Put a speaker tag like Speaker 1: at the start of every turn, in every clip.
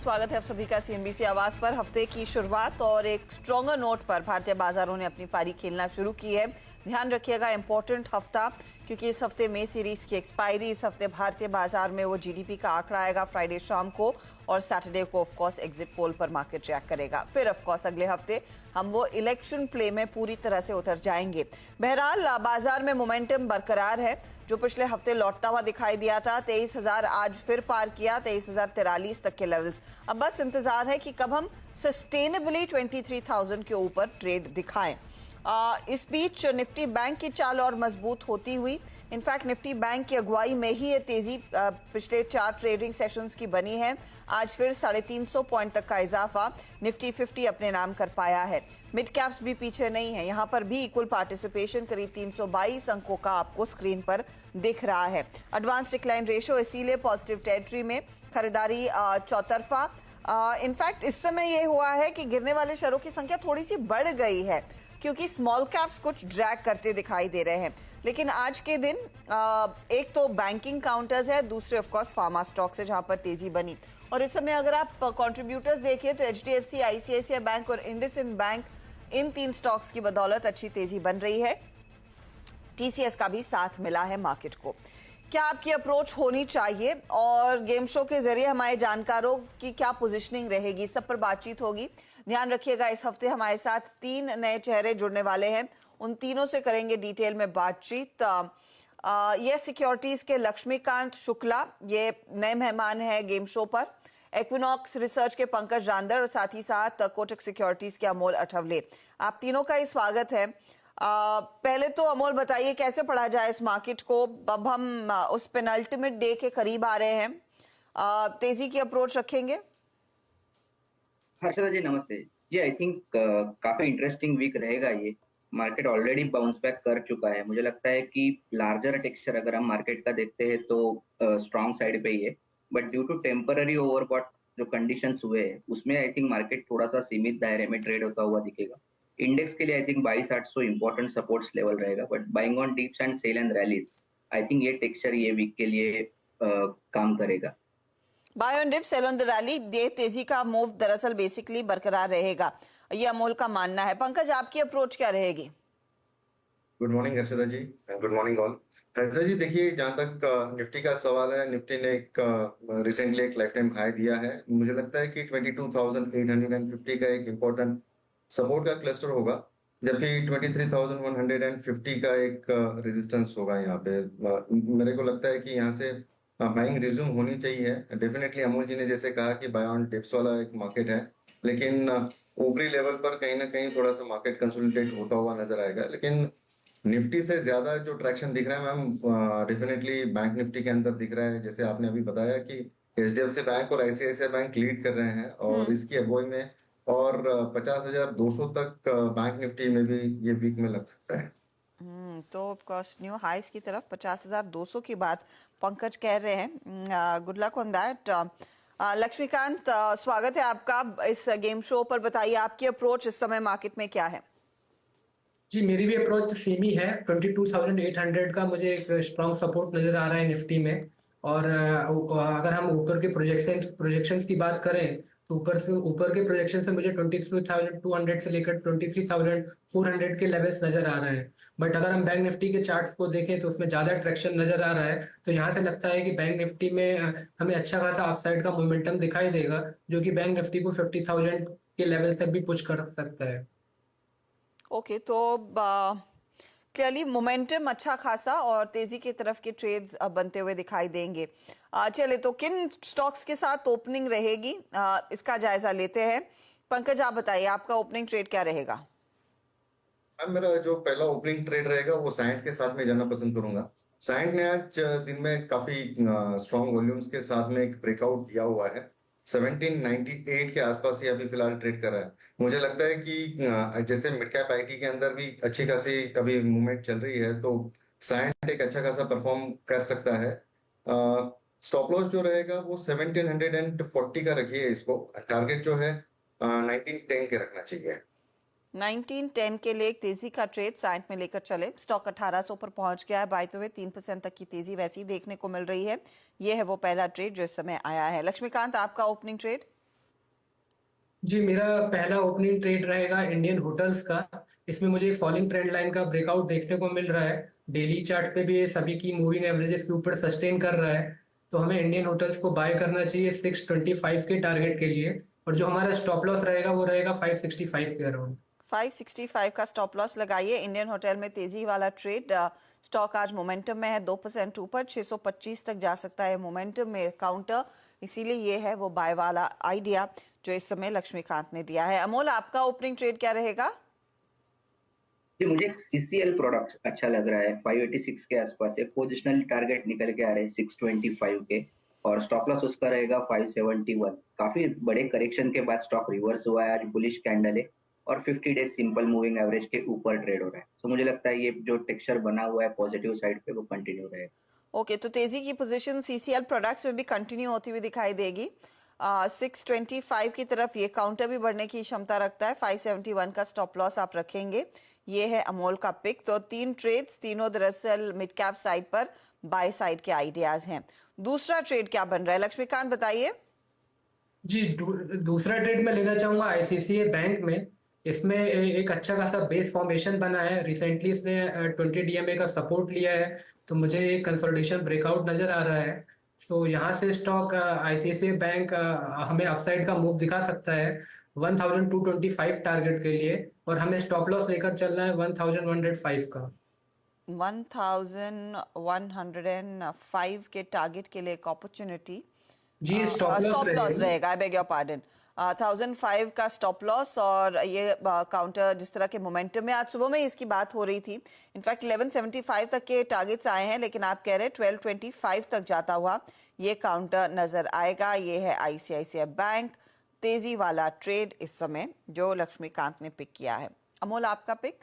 Speaker 1: स्वागत है आप सभी का सीएनबीसी आवाज पर। हफ्ते की शुरुआत और एक स्ट्रॉन्गर नोट पर भारतीय बाजारों ने अपनी पारी खेलना शुरू की है। ध्यान रखिएगा, इंपॉर्टेंट हफ्ता, क्योंकि इस हफ्ते में सीरीज की एक्सपायरी, इस हफ्ते भारतीय बाजार में वो जीडीपी का आंकड़ा आएगा फ्राइडे शाम को, और सैटरडे को ऑफ कोर्स एग्जिट पोल पर मार्केट रिएक्ट करेगा। फिर ऑफ कोर्स अगले हफ्ते हम वो इलेक्शन प्ले में पूरी तरह से उतर जाएंगे। बहरहाल बाजार में मोमेंटम बरकरार है, जो पिछले हफ्ते लौटता हुआ दिखाई दिया था। 23,000 आज फिर पार किया, 23,043 तक के लेवल्स। अब बस इंतजार है कि कब हम सस्टेनेबली 23,000 के ऊपर ट्रेड दिखाएं। इस बीच निफ्टी बैंक की चाल और मजबूत होती हुई, इनफैक्ट निफ्टी बैंक की अगुवाई में ही ये तेजी पिछले 4 ट्रेडिंग सेशंस की बनी है। आज फिर 350 पॉइंट तक का इजाफा निफ्टी 50 अपने नाम कर पाया है। मिड कैप्स भी पीछे नहीं है, यहाँ पर भी इक्वल पार्टिसिपेशन करीब 322 अंकों का आपको स्क्रीन पर दिख रहा है। एडवांस डिक्लाइन रेशियो इसीलिए पॉजिटिव टेरिटरी में, खरीदारी चौतरफा। इनफैक्ट इस समय ये हुआ है कि गिरने वाले शेयरों की संख्या थोड़ी सी बढ़ गई है, क्योंकि स्मॉल कैप्स कुछ ड्रैग करते दिखाई दे रहे हैं। लेकिन आज के दिन एक तो बैंकिंग काउंटर्स है, दूसरे ऑफ कोर्स फार्मा स्टॉक्स है, जहां पर तेजी बनी। और इस समय अगर आप कंट्रीब्यूटर्स देखिए तो एचडीएफसी, आईसीआईसीआई बैंक और इंडसइंड बैंक, इन 3 स्टॉक्स की बदौलत अच्छी तेजी बन रही है। टीसीएस का भी साथ मिला है मार्केट को। क्या आपकी अप्रोच होनी चाहिए, और गेम शो के जरिए हमारे जानकारों की क्या पोजीशनिंग रहेगी, सब पर बातचीत होगी। ध्यान रखिएगा, इस हफ्ते हमारे साथ 3 नए चेहरे जुड़ने वाले हैं, उन तीनों से करेंगे डिटेल में बातचीत। ये सिक्योरिटीज के लक्ष्मीकांत शुक्ला, ये नए मेहमान हैं गेम शो पर। इक्विनॉक्स रिसर्च के पंकज रांदर, और साथ ही साथ कोटक सिक्योरिटीज के अमोल अठवले। आप तीनों का ही स्वागत है। पहले तो अमोल बताइए, कैसे पढ़ा जाए इस मार्केट को? अब हम उस पेनल्टिमेट डे के करीब आ रहे हैं, तेजी की अप्रोच रखेंगे?
Speaker 2: हर्षदा जी नमस्ते जी। आई थिंक काफी इंटरेस्टिंग वीक रहेगा ये। मार्केट ऑलरेडी बाउंस बैक कर चुका है। मुझे लगता है कि लार्जर टेक्सचर अगर हम मार्केट का देखते हैं तो स्ट्रॉन्ग साइड पे ही है, but due to temporary overbought जो कंडीशंस हुए हैं उसमें आई थिंक मार्केट थोड़ा सा सीमित दायरे में ट्रेड होता हुआ दिखेगा। इंडेक्स के लिए I think 22,800 important supports level रहेगा, but buying on dips and sell and rallies, I think ये टेक्सचर ये वीक के लिए काम करेगा।
Speaker 1: Buy on dip, sell on the rally, ये तेजी का मूव दरअसल बेसिकली बरकरार रहेगा, ये अमोल का मानना है। पंकज, आपकी अप्रोच क्या रहेगी?
Speaker 3: गुड मॉर्निंग हर्षदा जी, गुड मॉर्निंग ऑल। हर्षदा जी देखिए, जहां तक निफ्टी का सवाल है, निफ्टी ने एक रिसेंटली एक लाइफ टाइम हाई दिया है। मुझे लगता है कि 22,850 का एक इम्पोर्टेंट सपोर्ट का क्लस्टर होगा, जबकि 23,150 का एक रेजिस्टेंस होगा। यहाँ पे मेरे को लगता है कि यहाँ से बाइंग रिज्यूम होनी चाहिए। डेफिनेटली अमोल जी ने जैसे कहा कि बाय ऑन डिप्स वाला एक मार्केट है, लेकिन ऊपरी लेवल पर कहीं ना कहीं थोड़ा सा मार्केट कंसोलिडेट होता हुआ नजर आएगा। लेकिन निफ्टी से ज्यादा जो ट्रैक्शन दिख रहा है मैम, डेफिनेटली बैंक निफ्टी के अंदर दिख रहा है। जैसे आपने अभी बताया कि एचडीएफसी बैंक और आईसीआईसीआई बैंक लीड कर रहे हैं, और इसकी अगुवाई में और 50,200 तक बैंक निफ्टी में भी ये वीक में लग सकता है।
Speaker 1: तो ऑफ कोर्स न्यू हाइस की तरफ 50,200 की बात पंकज कह रहे हैं। Good luck on that. Laxmikant, स्वागत है आपका इस गेम शो पर। बताइए, आपकी अप्रोच इस समय मार्केट में क्या है?
Speaker 4: जी, मेरी भी अप्रोच सेम ही है। 22,800 का मुझे एक स्ट्रॉन्ग सपोर्ट नजर आ रहा है निफ्टी में। और अगर हम ऊपर के प्रोजेक्शंस की बात करें तो ऊपर के प्रोजेक्शन से मुझे 23,200 से लेकर 23,400 के लेवल्स नजर आ रहे हैं। बट अगर हम बैंक निफ्टी के चार्ट्स को देखें तो उसमें ज्यादा ट्रैक्शन नजर आ रहा है। तो यहाँ से लगता है कि बैंक निफ्टी में हमें अच्छा खासा अपसाइड का मोमेंटम दिखाई देगा, जो कि बैंक निफ्टी को 50,000 के लेवल तक भी पुश कर सकता है।
Speaker 1: ओके, तो क्लियरली मोमेंटम अच्छा खासा और तेजी की तरफ के ट्रेड्स बनते हुए दिखाई देंगे। चले तो किन स्टॉक्स के साथ ओपनिंग रहेगी, इसका जायजा लेते हैं। पंकज, आप बताइए, आपका ओपनिंग ट्रेड क्या रहेगा?
Speaker 3: मेरा जो पहला ओपनिंग ट्रेड रहेगा वो साइंट के साथ में जाना पसंद करूंगा। साइंट ने आज दिन में काफी स्ट्रॉन्ग वॉल्यूम्स के साथ में एक ब्रेकआउट दिया हुआ है। 1798 के आसपास ही अभी फिलहाल ट्रेड कर रहा है। मुझे लगता है कि जैसे मिड कैप आईटी के अंदर भी अच्छी खासी अभी मूवमेंट चल रही है, तो साइंट एक अच्छा खासा परफॉर्म कर सकता है। स्टॉप लॉस जो रहेगा वो 1740 का रखिए। इसको टारगेट जो है 1910 के रखना चाहिए।
Speaker 1: 1910 के लिए एक तेजी का ट्रेड साइंट में लेकर चले। स्टॉक 1800 पर पहुंच गया है, बाय द वे 3% तक की तेजी वैसी देखने को मिल रही है। ये है वो पहला ट्रेड जो इस समय आया है। लक्ष्मीकांत, आपका ओपनिंग ट्रेड?
Speaker 4: जी मेरा पहला ओपनिंग ट्रेड रहेगा इंडियन होटल्स का। इसमें मुझे एक फॉलिंग ट्रेंड लाइन का ब्रेकआउट देखने को मिल रहा है। डेली चार्ट पे भी ये सभी की मूविंग एवरेजेस के ऊपर सस्टेन कर रहा है। तो हमें इंडियन होटल्स को बाय करना चाहिए 625 के टारगेट के लिए। और जो हमारा स्टॉप लॉस रहेगा वो रहेगा 565 के अराउंड।
Speaker 1: 565 का स्टॉप लॉस लगाइए। इंडियन होटल में तेजी वाला ट्रेड, स्टॉक आज मोमेंटम में है, 2% ऊपर, 625 तक जा सकता है मोमेंटम में काउंटर, इसीलिए ये है वो बाय वाला आइडिया जो इस समय लक्ष्मीकांत ने दिया है। अमोल, आपका ओपनिंग ट्रेड क्या रहेगा?
Speaker 2: जी मुझे CCL प्रोडक्ट्स अच्छा लग रहा है। 586 के आसपास एक पोजिशनल टारगेट निकल के आ रहे हैं 625 के, और स्टॉप लॉस उसका रहेगा 571। काफी बड़े करेक्शन के बाद स्टॉक रिवर्स हुआ है, आज बुलिश कैंडल है और 50 डेज सिंपल मूविंग एवरेज के ऊपर ट्रेड हो रहा है। तो मुझे लगता है ये जो टेक्सचर बना हुआ है पॉजिटिव साइड पे वो कंटिन्यू रहेगा।
Speaker 1: ओके, तो तेजी की पोजीशन सीसीएल प्रोडक्ट्स में भी कंटिन्यू होती हुई दिखाई देगी। 625 की तरफ ये काउंटर भी बढ़ने की क्षमता रखता है। 571 का स्टॉप लॉस आप रखेंगे। ये है अमोल का पिक। तो 3 ट्रेड्स, तीनों दरअसल मिड कैप साइड पर बाय साइड के आइडियाज हैं। दूसरा ट्रेड क्या बन रहा है, लक्ष्मीकांत बताइए।
Speaker 4: जी दूसरा ट्रेड मैं लेना चाहूंगा आईसीसीआई बैंक में। इसमें एक अच्छा खासा बेस फॉर्मेशन बना है। रिसेंटली इसने 20 डीएमए का सपोर्ट लिया है। तो मुझे एक कंसोलिडेशन ब्रेकआउट नजर आ रहा है। सो यहाँ से स्टॉक आईसीसीआई बैंक हमें अपसाइड का मूव दिखा सकता है 1225 टारगेट के लिए। और हमें स्टॉप लॉस लेकर चलना है 1105 का।
Speaker 1: 1105 के टारगेट के लिए एक अपॉर्चुनिटी,
Speaker 4: जी स्टॉप लॉस
Speaker 1: स्टॉप लॉस
Speaker 4: रहेगा।
Speaker 1: रहेगा, आई बेग योर पार्डन। 1005 का स्टॉप लॉस, और ये काउंटर जिस तरह के मोमेंटम में आज सुबह में इसकी बात हो रही थी। इनफैक्ट 1175 तक के टारगेट्स आए हैं, लेकिन आप कह रहे हैं 1225 तक जाता हुआ ये काउंटर नजर आएगा। ये है आईसीआईसीआई बैंक, तेजी वाला ट्रेड इस समय जो लक्ष्मीकांत ने पिक किया है। अमोल, आपका पिक?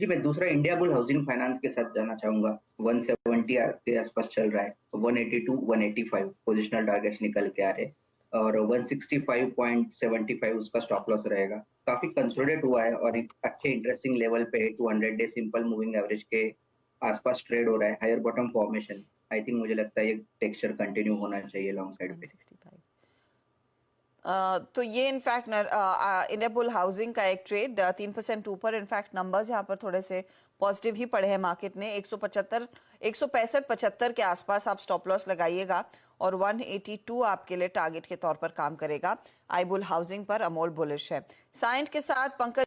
Speaker 2: जी मैं दूसरा इंडिया बुल हाउसिंग फाइनेंस के साथ जाना चाहूंगा। 170 के आसपास चल रहा है, 182 185 पोजिशनल टारगेट्स निकल के आ रहे हैं, और 165.75 उसका स्टॉप लॉस रहेगा। काफी कंसोलिडेट हुआ है और एक अच्छे इंटरेस्टिंग लेवल पे 200 डे सिंपल मूविंग एवरेज के आसपास ट्रेड हो रहा है। Higher bottom formation, I think मुझे लगता है ये टेक्सचर कंटिन्यू होना चाहिए लॉन्ग साइड पे।
Speaker 1: 165। तो ये इनफैक्ट इंडिया बुल हाउसिंग का एक ट्रेड 3% ऊपर। इनफैक्ट नंबर्स यहाँ पर थोड़े से पॉजिटिव ही पड़े हैं मार्केट ने। 165-75 के आसपास आप स्टॉप लॉस लगाइएगा, और 182 आपके लिए टारगेट के तौर पर काम करेगा। आई बुल हाउसिंग पर अमोल बुलिश है। साइंट के साथ पंकज